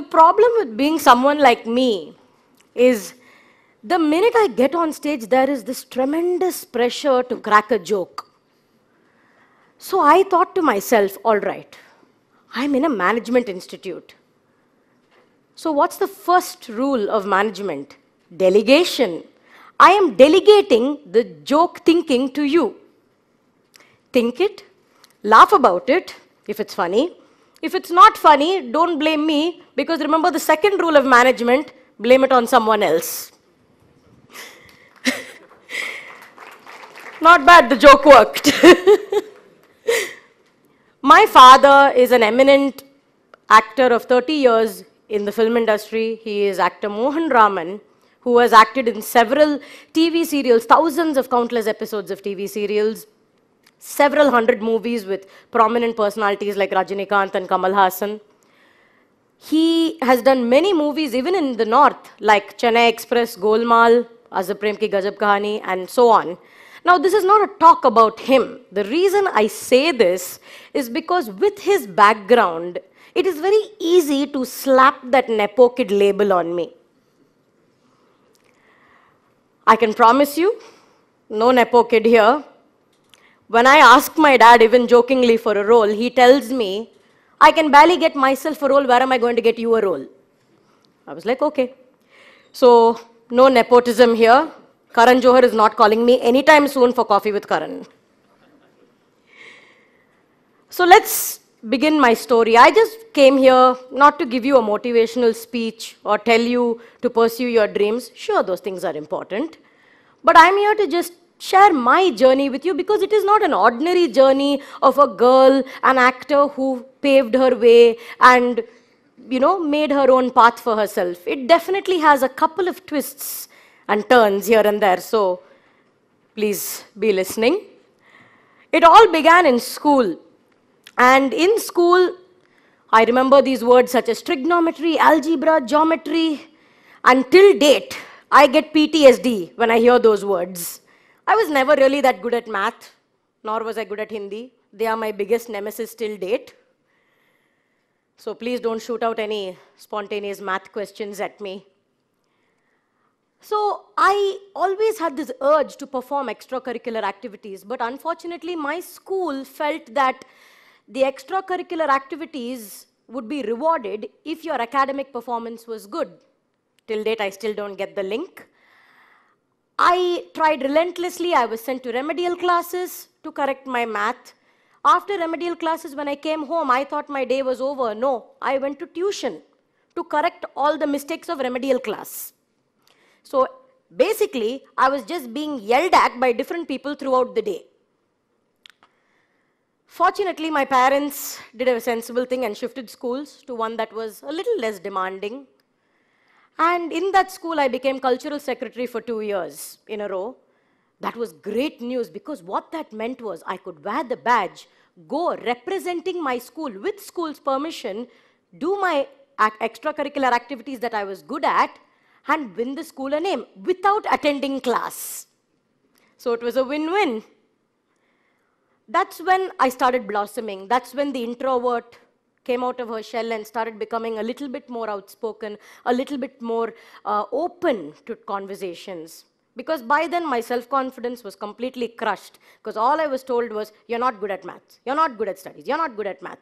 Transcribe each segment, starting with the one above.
The problem with being someone like me is the minute I get on stage, there is this tremendous pressure to crack a joke. So I thought to myself, all right, I'm in a management institute. So what's the first rule of management? Delegation. I am delegating the joke thinking to you. Think it, laugh about it, if it's funny. If it's not funny, don't blame me, because remember the second rule of management, blame it on someone else. Not bad, the joke worked. My father is an eminent actor of 30 years in the film industry. He is actor Mohan Raman, who has acted in several TV serials, thousands of countless episodes of TV serials, several hundred movies with prominent personalities like Rajinikanth and Kamal Hassan. He has done many movies even in the north, like Chennai Express, Golmaal, Azab Prem Ki Gajab Kahani, and so on. Now, this is not a talk about him. The reason I say this is because with his background, it is very easy to slap that Nepo kid label on me. I can promise you, no Nepo kid here. When I ask my dad, even jokingly, for a role, he tells me, I can barely get myself a role, where am I going to get you a role? I was like, okay. So, no nepotism here. Karan Johar is not calling me anytime soon for coffee with Karan. So let's begin my story. I just came here not to give you a motivational speech or tell you to pursue your dreams. Sure, those things are important. But I'm here to just share my journey with you, because it is not an ordinary journey of a girl, an actor who paved her way and, made her own path for herself. It definitely has a couple of twists and turns here and there, so please be listening. It all began in school. And in school, I remember these words such as trigonometry, algebra, geometry. Until date, I get PTSD when I hear those words. I was never really that good at math, nor was I good at Hindi. They are my biggest nemesis till date. So please don't shoot out any spontaneous math questions at me. So I always had this urge to perform extracurricular activities, but unfortunately my school felt that the extracurricular activities would be rewarded if your academic performance was good. Till date, I still don't get the link. I tried relentlessly. I was sent to remedial classes to correct my math. After remedial classes, when I came home, I thought my day was over. No, I went to tuition to correct all the mistakes of remedial class. So basically, I was just being yelled at by different people throughout the day. Fortunately, my parents did a sensible thing and shifted schools to one that was a little less demanding. And in that school, I became cultural secretary for 2 years in a row. That was great news, because what that meant was I could wear the badge, go representing my school with school's permission, do my extracurricular activities that I was good at, and win the school a name without attending class. So it was a win-win. That's when I started blossoming. That's when the introvert came out of her shell and started becoming a little bit more outspoken, a little bit more open to conversations. Because by then, my self-confidence was completely crushed, because all I was told was, you're not good at maths, you're not good at studies, you're not good at math.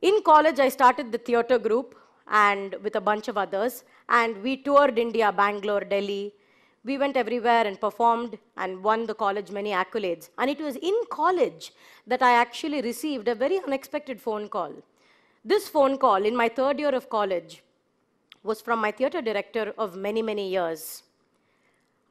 In college, I started the theater group and with a bunch of others, and we toured India, Bangalore, Delhi. We went everywhere and performed and won the college many accolades. And it was in college that I actually received a very unexpected phone call. This phone call in my 3rd year of college was from my theater director of many, many years.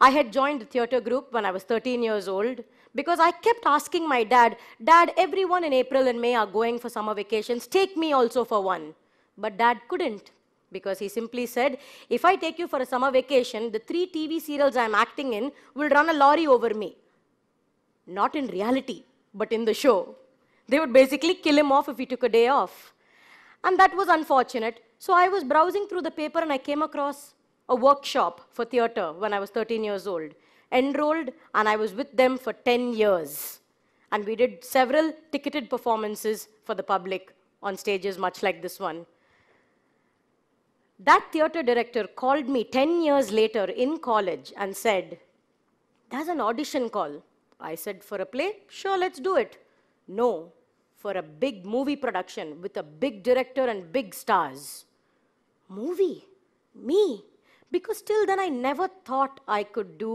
I had joined the theater group when I was 13 years old because I kept asking my dad, Dad, everyone in April and May are going for summer vacations. Take me also for one. But Dad couldn't, because he simply said, if I take you for a summer vacation, the 3 TV serials I'm acting in will run a lorry over me. Not in reality, but in the show. They would basically kill him off if he took a day off. And that was unfortunate. So I was browsing through the paper and I came across a workshop for theater when I was 13 years old. Enrolled, and I was with them for 10 years. And we did several ticketed performances for the public on stages much like this one. That theatre director called me 10 years later in college and said, "There's an audition call." I said, "For a play? Sure, let's do it." "No, for a big movie production with a big director and big stars." Movie? Me? Because till then I never thought I could do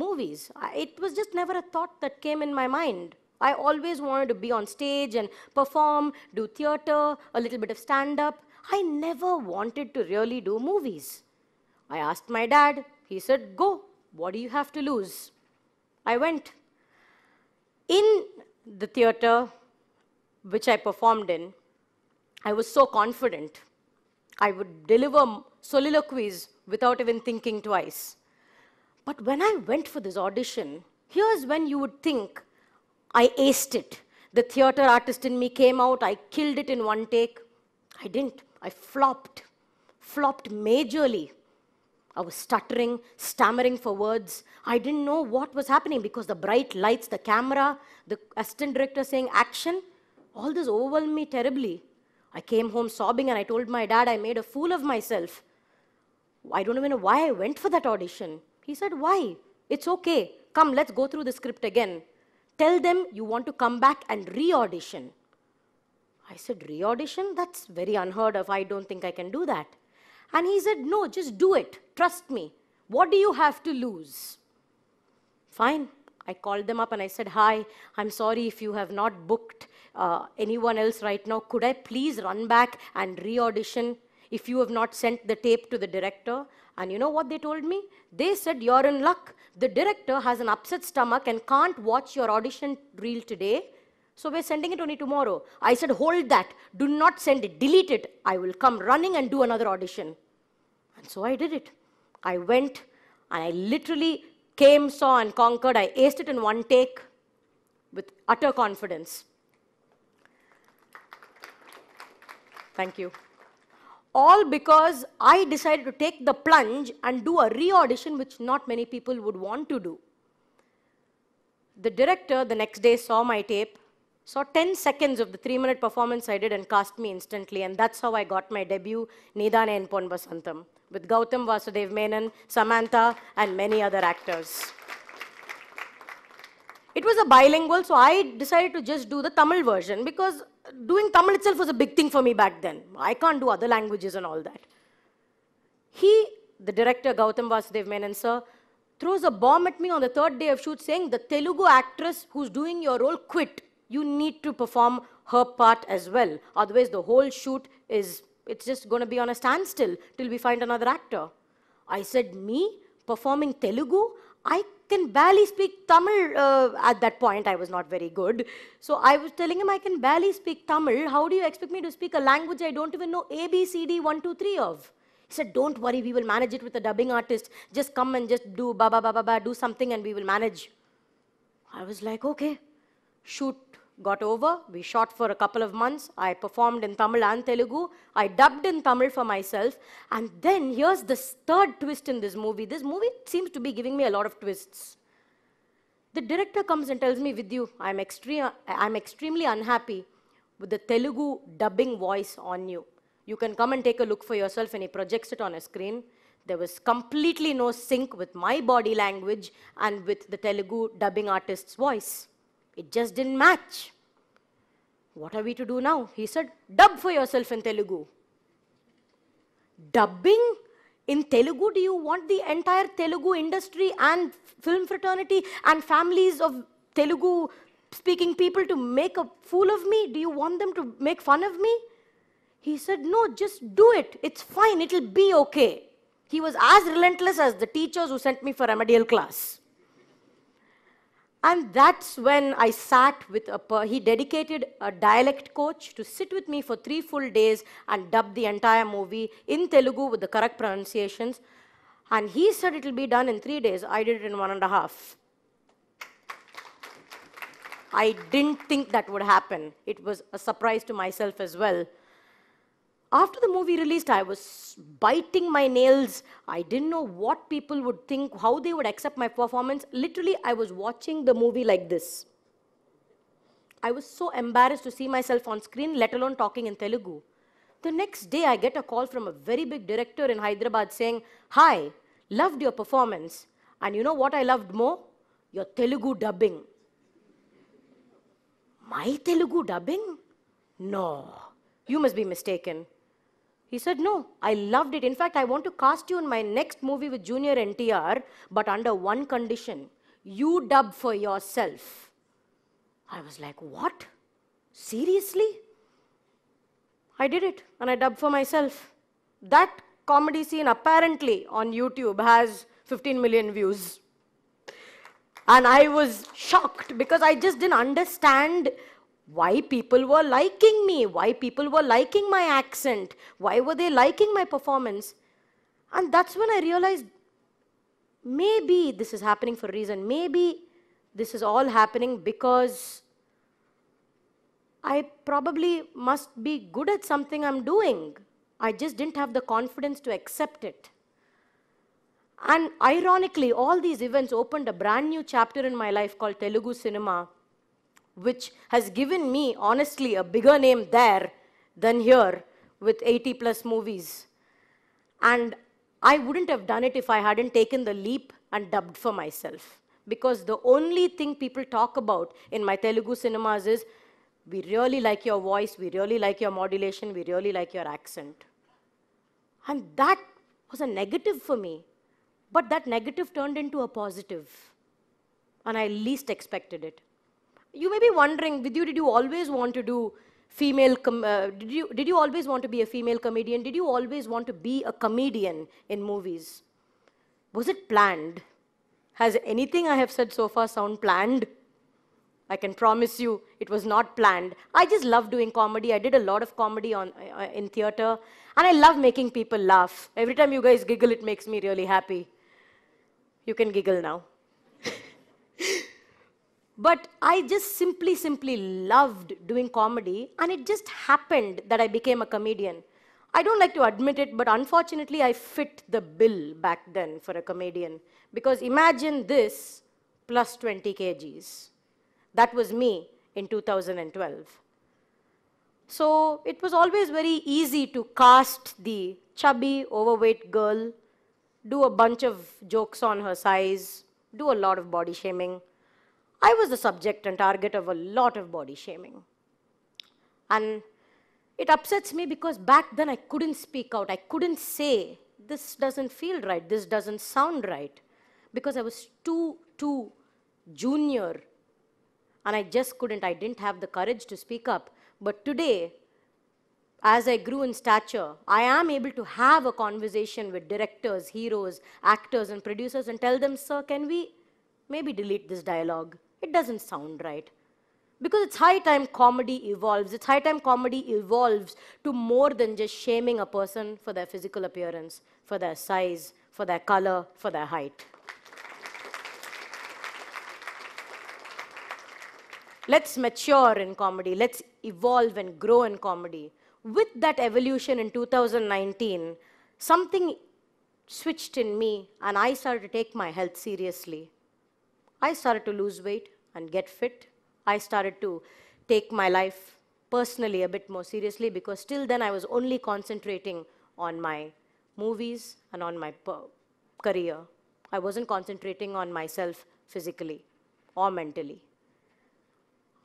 movies. It was just never a thought that came in my mind. I always wanted to be on stage and perform, do theatre, a little bit of stand-up. I never wanted to really do movies. I asked my dad. He said, "Go. What do you have to lose?" I went. In the theatre which I performed in, I was so confident. I would deliver soliloquies without even thinking twice. But when I went for this audition, here's when you would think I aced it. The theatre artist in me came out. I killed it in one take. I didn't. I flopped majorly. I was stuttering, stammering for words. I didn't know what was happening because the bright lights, the camera, the assistant director saying action, all this overwhelmed me terribly. I came home sobbing and I told my dad I made a fool of myself. I don't even know why I went for that audition. He said, "Why? It's okay. Come, let's go through the script again. Tell them you want to come back and re-audition." I said, "Re-audition? That's very unheard of. I don't think I can do that." And he said, "No, just do it. Trust me. What do you have to lose?" Fine. I called them up and I said, "Hi, I'm sorry if you have not booked anyone else right now. Could I please run back and re-audition if you have not sent the tape to the director?" And you know what they told me? They said, "You're in luck. The director has an upset stomach and can't watch your audition reel today. So we're sending it only tomorrow." I said, "Hold that. Do not send it. Delete it. I will come running and do another audition." And so I did it. I went and I literally came, saw, and conquered. I aced it in one take with utter confidence. Thank you. All because I decided to take the plunge and do a re-audition which not many people would want to do. The director the next day saw my tape, saw 10 seconds of the 3-minute performance I did and cast me instantly, and that's how I got my debut, Neethaane En Ponvasantham, with Gautham Vasudev Menon, Samantha, and many other actors. It was a bilingual, so I decided to just do the Tamil version because doing Tamil itself was a big thing for me back then. I can't do other languages and all that. The director, Gautham Vasudev Menon, sir, throws a bomb at me on the 3rd day of shoot saying, "The Telugu actress who's doing your role quit. You need to perform her part as well. Otherwise, the whole shoot it's just going to be on a standstill till we find another actor." I said, "Me? Performing Telugu? I can barely speak Tamil." At that point, I was not very good. So I was telling him, "I can barely speak Tamil. How do you expect me to speak a language I don't even know A, B, C, D, 1, 2, 3 of?" He said, "Don't worry, we will manage it with a dubbing artist. Just come and just do ba ba ba ba ba, do something and we will manage." I was like, okay. Shoot got over. We shot for a couple of months. I performed in Tamil and Telugu. I dubbed in Tamil for myself. And then here's the third twist in this movie. This movie seems to be giving me a lot of twists. The director comes and tells me, "Vidyu, I'm extremely unhappy with the Telugu dubbing voice on you. You can come and take a look for yourself," and he projects it on a screen. There was completely no sync with my body language and with the Telugu dubbing artist's voice. It just didn't match. What are we to do now? He said, "Dub for yourself in Telugu." Dubbing in Telugu? Do you want the entire Telugu industry and film fraternity and families of Telugu speaking people to make a fool of me? Do you want them to make fun of me? He said, "No, just do it. It's fine. It'll be okay." He was as relentless as the teachers who sent me for remedial class. And that's when I sat with he dedicated a dialect coach to sit with me for 3 full days and dub the entire movie in Telugu with the correct pronunciations. And he said it'll be done in 3 days. I did it in 1.5. I didn't think that would happen. It was a surprise to myself as well. After the movie released, I was biting my nails. I didn't know what people would think, how they would accept my performance. Literally, I was watching the movie like this. I was so embarrassed to see myself on screen, let alone talking in Telugu. The next day, I get a call from a very big director in Hyderabad saying, "Hi, loved your performance. And you know what I loved more? Your Telugu dubbing." My Telugu dubbing? No, you must be mistaken. He said, "No, I loved it. In fact, I want to cast you in my next movie with Junior NTR, but under one condition. You dub for yourself." I was like, "What? Seriously?" I did it, and I dubbed for myself. That comedy scene apparently on YouTube has 15 million views. And I was shocked because I just didn't understand why people were liking me, why people were liking my accent, why were they liking my performance. And that's when I realized maybe this is happening for a reason. Maybe this is all happening because I probably must be good at something I'm doing. I just didn't have the confidence to accept it. And ironically, all these events opened a brand new chapter in my life called Telugu cinema, which has given me, honestly, a bigger name there than here with 80 plus movies. And I wouldn't have done it if I hadn't taken the leap and dubbed for myself. Because the only thing people talk about in my Telugu cinemas is, "We really like your voice, we really like your modulation, we really like your accent." And that was a negative for me. But that negative turned into a positive. And I least expected it. You may be wondering, Vidyu, did you always want to do female, did you always want to be a female comedian? Did you always want to be a comedian in movies? Was it planned? Has anything I have said so far sound planned? I can promise you it was not planned. I just love doing comedy. I did a lot of comedy in theater. And I love making people laugh. Every time you guys giggle, it makes me really happy. You can giggle now. But I just simply loved doing comedy, and it just happened that I became a comedian. I don't like to admit it, but unfortunately, I fit the bill back then for a comedian. Because imagine this plus 20 kgs. That was me in 2012. So it was always very easy to cast the chubby, overweight girl, do a bunch of jokes on her size, do a lot of body shaming. I was the subject and target of a lot of body shaming. And it upsets me because back then I couldn't speak out. I couldn't say, "This doesn't feel right, this doesn't sound right." Because I was too junior. And I just couldn't, I didn't have the courage to speak up. But today, as I grew in stature, I am able to have a conversation with directors, heroes, actors, and producers and tell them, "Sir, can we maybe delete this dialogue? It doesn't sound right." Because it's high time comedy evolves. It's high time comedy evolves to more than just shaming a person for their physical appearance, for their size, for their color, for their height. Let's mature in comedy. Let's evolve and grow in comedy. With that evolution in 2019, something switched in me, and I started to take my health seriously. I started to lose weight and get fit. I started to take my life personally a bit more seriously, because till then I was only concentrating on my movies and on my career. I wasn't concentrating on myself physically or mentally.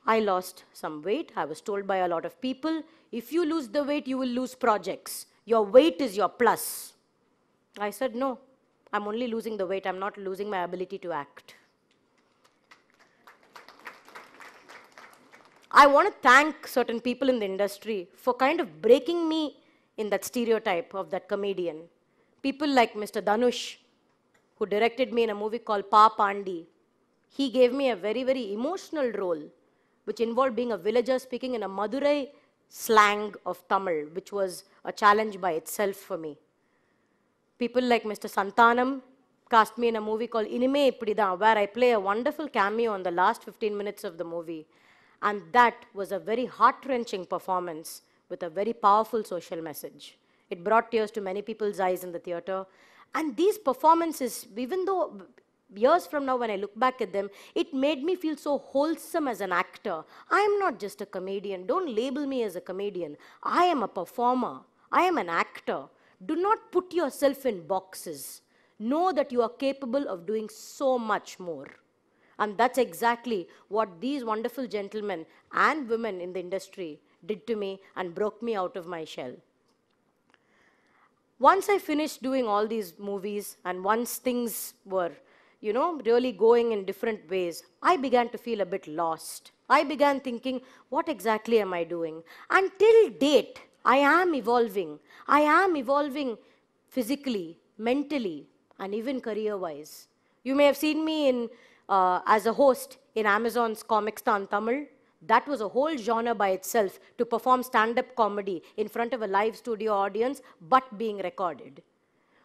I lost some weight. I was told by a lot of people, "If you lose the weight, you will lose projects. Your weight is your plus." I said, "No, I'm only losing the weight. I'm not losing my ability to act." I want to thank certain people in the industry for kind of breaking me in that stereotype of that comedian. People like Mr. Dhanush, who directed me in a movie called Pa Pandi. He gave me a very, very emotional role, which involved being a villager speaking in a Madurai slang of Tamil, which was a challenge by itself for me. People like Mr. Santhanam cast me in a movie called Inime Ipdida, where I play a wonderful cameo in the last 15 minutes of the movie. And that was a very heart-wrenching performance with a very powerful social message. It brought tears to many people's eyes in the theater. And these performances, even though years from now, when I look back at them, it made me feel so wholesome as an actor. I am not just a comedian. Don't label me as a comedian. I am a performer. I am an actor. Do not put yourself in boxes. Know that you are capable of doing so much more. And that's exactly what these wonderful gentlemen and women in the industry did to me and broke me out of my shell. Once I finished doing all these movies and once things were, really going in different ways, I began to feel a bit lost. I began thinking, what exactly am I doing? And till date, I am evolving. I am evolving physically, mentally, and even career-wise. You may have seen me as a host in Amazon's Comicstan Tamil. That was a whole genre by itself, to perform stand-up comedy in front of a live studio audience, but being recorded.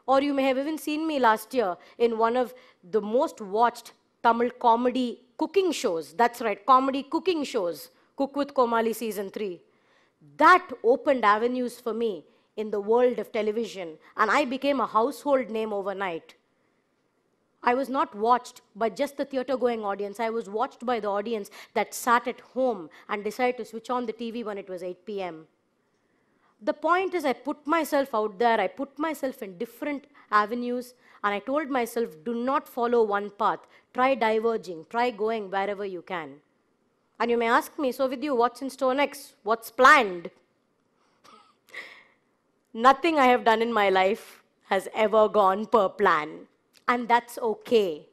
Or you may have even seen me last year in one of the most watched Tamil comedy cooking shows. That's right, comedy cooking shows, Cook with Komali Season 3. That opened avenues for me in the world of television, and I became a household name overnight. I was not watched by just the theatre-going audience. I was watched by the audience that sat at home and decided to switch on the TV when it was 8 p.m. The point is, I put myself out there, I put myself in different avenues, and I told myself, do not follow one path. Try diverging, try going wherever you can. And you may ask me, so Vidyu, what's in store next? What's planned? Nothing I have done in my life has ever gone per plan. And that's okay.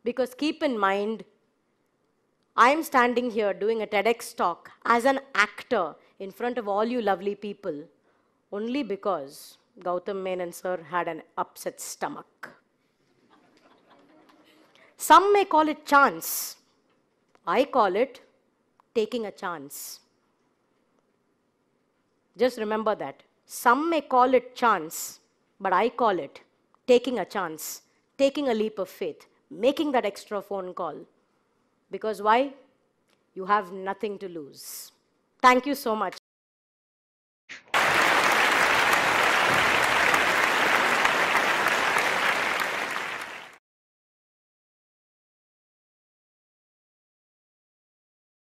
Because keep in mind, I'm standing here doing a TEDx talk as an actor in front of all you lovely people only because Gautham Menon sir had an upset stomach. Some may call it chance. I call it taking a chance. Just remember that. Some may call it chance, but I call it taking a chance, taking a leap of faith, making that extra phone call. Because why? You have nothing to lose. Thank you so much.